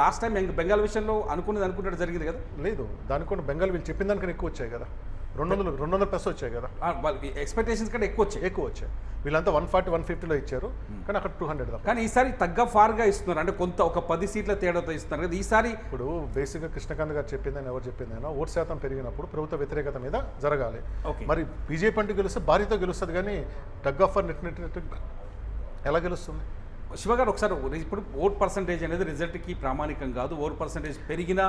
Last time Bengal విషయంలో అనుకున్నట్టు జరిగింది కదా? లేదు, దానికి కూడా బెంగాల్ వీళ్ళు చెప్పిన దానికన్నా ఎక్కువ వచ్చాయి కదా. 200 ప్లస్ వచ్చాయి కదా. వాళ్ళకి ఎక్స్పెక్టేషన్స్ కంటే ఎక్కువ వచ్చాయి. వీళ్ళంతా 140, 150లో ఇచ్చారు, కానీ అక్కడ 200 దాకా. కానీ ఈసారి తగ్గ ఫార్గా ఇస్తున్నారు, అంటే ఒక 10 సీట్ల తేడాతో ఇస్తున్నారు కదా ఈసారి. ఇప్పుడు బేసిక్గా కృష్ణకాంత్ గారు చెప్పిందని ఎవరు చెప్పిందైనా ఓటు శాతం పెరిగినప్పుడు ప్రభుత్వ వ్యతిరేకత మీద జరగాలి. మరి బీజేపీ అంటే గెలిస్తే భారీతో గెలుస్తుంది, కానీ టగ్ ఆఫ్ నెట్ ఎలా గెలుస్తుంది? శివగారు ఒకసారి ఇప్పుడు ఓట్ పర్సంటేజ్ అనేది రిజల్ట్కి ప్రామాణికం కాదు. ఓట్ పర్సంటేజ్ పెరిగినా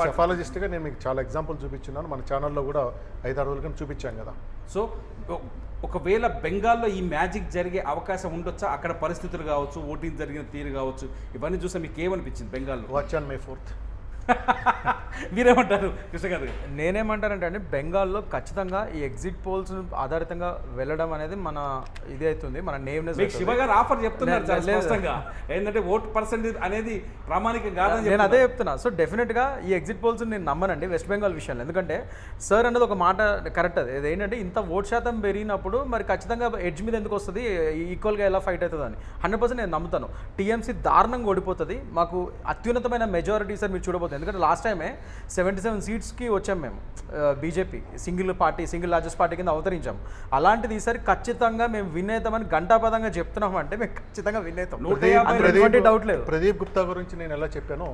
సెఫాలజిస్ట్గా నేను మీకు చాలా ఎగ్జాంపుల్ చూపించున్నాను, మన ఛానల్లో కూడా 5-6 రోజుల కింద చూపించాం కదా. సో ఒకవేళ బెంగాల్లో ఈ మ్యాజిక్ జరిగే అవకాశం ఉండొచ్చా? అక్కడ పరిస్థితులు కావచ్చు, ఓటింగ్ జరిగిన తీరు కావచ్చు, ఇవన్నీ చూస్తే మీకు ఏమనిపించింది బెంగాల్లో? Watch on May 4th. మీరేమంటారు కృష్ణ గారు? నేనేమంటానంటే అండి, బెంగాల్లో ఖచ్చితంగా ఈ ఎగ్జిట్ పోల్స్ ఆధారితంగా వెళ్ళడం అనేది మన ఇది అవుతుంది, మన నేమ్నెస్. శివ గారు ఆఫర్ చెప్తున్నారు ఏంటంటే ఓట్ పర్సెంటేజ్ అనేది ప్రామాణికం కాదని నేను అదే చెప్తున్నా. సో డెఫినెట్గా ఈ ఎగ్జిట్ పోల్స్ నేను నమ్మనండి వెస్ట్ బెంగాల్ విషయంలో. ఎందుకంటే సార్ అనేది ఒక మాట కరెక్ట్, అది ఏంటంటే ఇంత ఓట్ శాతం పెరిగినప్పుడు మరి ఖచ్చితంగా ఎడ్జ్ మీద ఎందుకు వస్తుంది, ఈక్వల్గా ఎలా ఫైట్ అవుతుంది అని 100% నేను నమ్ముతాను. టీఎంసీ దారుణంగా ఓడిపోతుంది. మాకు అత్యున్నతమైన మెజారిటీ సార్ మీరు చూడబోతుంది. ఎందుకంటే లాస్ట్ టైమే 77 సీట్స్కి వచ్చాం మేము, బీజేపీ సింగిల్ లార్జెస్ట్ పార్టీ కింద అవతరించాం. అలాంటిది ఈసారి ఖచ్చితంగా మేము విన్ అవుతామని ఘంటాపదంగా చెప్తున్నాం, అంటే మేము ఖచ్చితంగా విన్ అవుతాం, డౌట్ లేదు. ప్రదీప్ గుప్తా గురించి నేను ఎలా చెప్పాను,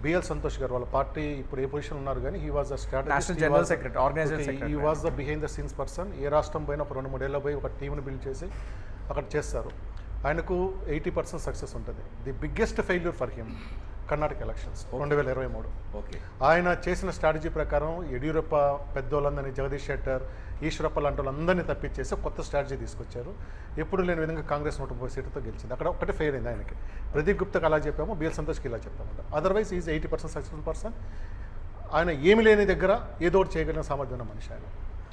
బిఎల్ సంతోష్ గారు వాళ్ళ పార్టీ ఇప్పుడు ఏ పొజిషన్ ఉన్నారు, కానీ he was the national general secretary, organisation secretary, he was the behind the scenes person. ఏ రాష్ట్రం పోయినా ఒక 2-3 ఏళ్ళ పోయి ఒక టీంని బిల్డ్ చేసి అక్కడ చేస్తారు. ఆయనకు 80% సక్సెస్ ఉంటుంది. The biggest failure for him Karnataka elections 2023. Okay, ఆయన చేసిన స్ట్రాటజీ ప్రకారం యడ్యూరప్ప పెద్దోళ్ళందరినీ, జగదీష్ షెట్టర్, ఈశ్వరప్ప లాంటి వాళ్ళందరినీ తప్పించేసి కొత్త స్ట్రాటజీ తీసుకొచ్చారు. ఎప్పుడు లేని విధంగా కాంగ్రెస్ 130 సీట్లతో గెలిచింది. అక్కడ ఒకటే ఫెయిల్ అయింది ఆయనకి. ప్రదీప్ గుప్తాకి అలా చెప్పాము, బిఎల్ సంతోష్కి ఇలా చెప్పాము. Otherwise is 80% successful person. ఆయన ఏమి లేని దగ్గర ఏదో ఒకటి చేయగలిగిన సామర్థ్యం ఉన్న మనిషి ఆయన.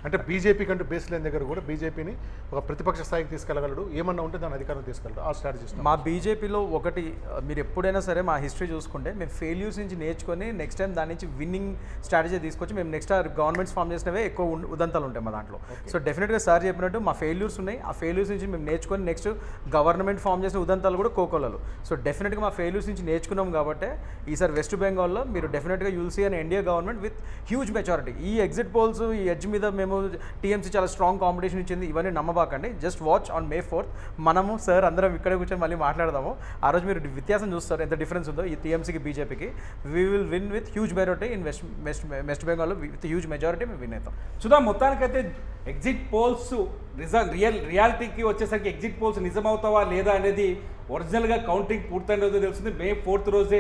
అంటే బీజేపీ కంటే బేస్ లేని దగ్గర కూడా బీజేపీని ఒక ప్రతిపక్ష స్థాయికి తీసుకెళ్ళగలడు, ఏమన్నా ఉంటే దాని అధికారం తీసుకెళ్ళడు. ఆ స్ట్రాటజీ మా బీజేపీలో ఒకటి, మీరు ఎప్పుడైనా సరే మా హిస్టరీ చూసుకుంటే మేము ఫెయిల్యూర్స్ నుంచి నేర్చుకొని నెక్స్ట్ టైం దాని నుంచి విన్నింగ్ స్ట్రాటజీ తీసుకొచ్చి మేము నెక్స్ట్ గవర్నమెంట్స్ ఫామ్ చేసినవే ఎక్కువ ఉదంతాలు ఉంటాయి మా దాంట్లో. సో డెఫినెట్గా సార్ చెప్పినట్టు మా ఫెయిల్యూర్స్ ఉన్నాయి, ఆ ఫెయిల్యూర్స్ నుంచి మేము నేర్చుకొని నెక్స్ట్ గవర్నమెంట్ ఫామ్ చేసిన ఉదంతాలు కూడా కోకోలలు. సో డెఫినెట్గా మా ఫెయిల్యూర్స్ నుంచి నేర్చుకున్నాం కాబట్టి ఈసారి వెస్ట్ బెంగాల్లో మీరు డెఫినెట్గా you'll see an NDA government with huge majority. ఈ ఎగ్జిట్ పోల్స్, ఈ ఎడ్జ్ మీద మేము టీఎంసీ చాలా స్ట్రాంగ్ కాంపిటీషన్ ఇచ్చింది, ఇవన్నీ నమ్మబాకండి. Just watch on May 4th. మనము సార్ అందరం ఇక్కడ కూర్చొని మళ్ళీ మాట్లాడదాము. ఆ రోజు మీరు వ్యత్యాసం చూస్తారు, ఎంత డిఫరెన్స్ ఉందో ఈ టీఎంసీకి బీజేపీకి. We will win with huge majority in west బెంగాల్లో, విత్ హ్యూజ్ మెజారిటీ మేము విన్ అవుతాం. చూద్దాం. మొత్తానికైతే ఎగ్జిట్ పోల్స్ రియాలిటీకి వచ్చేసరికి ఎగ్జిట్ పోల్స్ నిజమవుతావా లేదా అనేది ఒరిజినల్గా కౌంటింగ్ పూర్తయిన రోజే తెలుస్తుంది. May 4th రోజే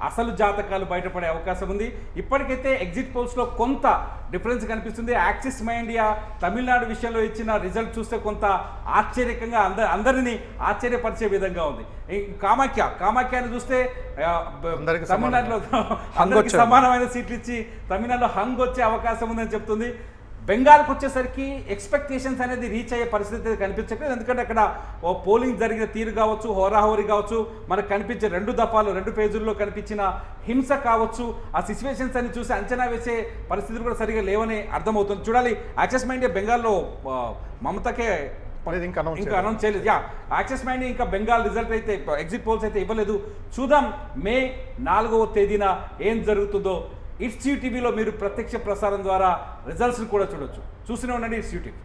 అసలు జాతకాలు బయటపడే అవకాశం ఉంది. ఇప్పటికైతే ఎగ్జిట్ పోల్స్లో కొంత డిఫరెన్స్ కనిపిస్తుంది. యాక్సిస్ మై ఇండియా తమిళనాడు విషయంలో ఇచ్చిన రిజల్ట్ చూస్తే కొంత ఆశ్చర్యకంగా అందరినీ ఆశ్చర్యపరిచే విధంగా ఉంది. కామాఖ్యాన్ని చూస్తే తమిళనాడులో అందరికీ సమానమైన సీట్లు ఇచ్చి తమిళనాడులో హంగ్ వచ్చే అవకాశం ఉందని చెప్తుంది. బెంగాల్కి వచ్చేసరికి ఎక్స్పెక్టేషన్స్ అనేది రీచ్ అయ్యే పరిస్థితి కనిపించట్లేదు. ఎందుకంటే అక్కడ పోలింగ్ జరిగిన తీరు కావచ్చు, హోరాహోరీ కావచ్చు, మనకు కనిపించే 2 దఫాలు 2 ఫేజుల్లో కనిపించిన హింస కావచ్చు, ఆ సిచ్యువేషన్స్ అన్ని చూసి అంచనా వేసే పరిస్థితులు కూడా సరిగా లేవని అర్థమవుతుంది. చూడాలి. యాక్సిస్ మై ఇండియా బెంగాల్లో మమతకే ఇంకా అనౌన్స్ చేయలేదు. యాక్సిస్ మై ఇండియా ఇంకా బెంగాల్ రిజల్ట్ అయితే, ఎగ్జిట్ పోల్స్ అయితే ఇవ్వలేదు. చూద్దాం May 4వ తేదీన ఏం జరుగుతుందో. ఇట్స్ యూ టీవీలో మీరు ప్రత్యక్ష ప్రసారం ద్వారా రిజల్ట్స్ని కూడా చూడొచ్చు. చూస్తూనే ఉండండి ఇట్స్ యూ టీవీ.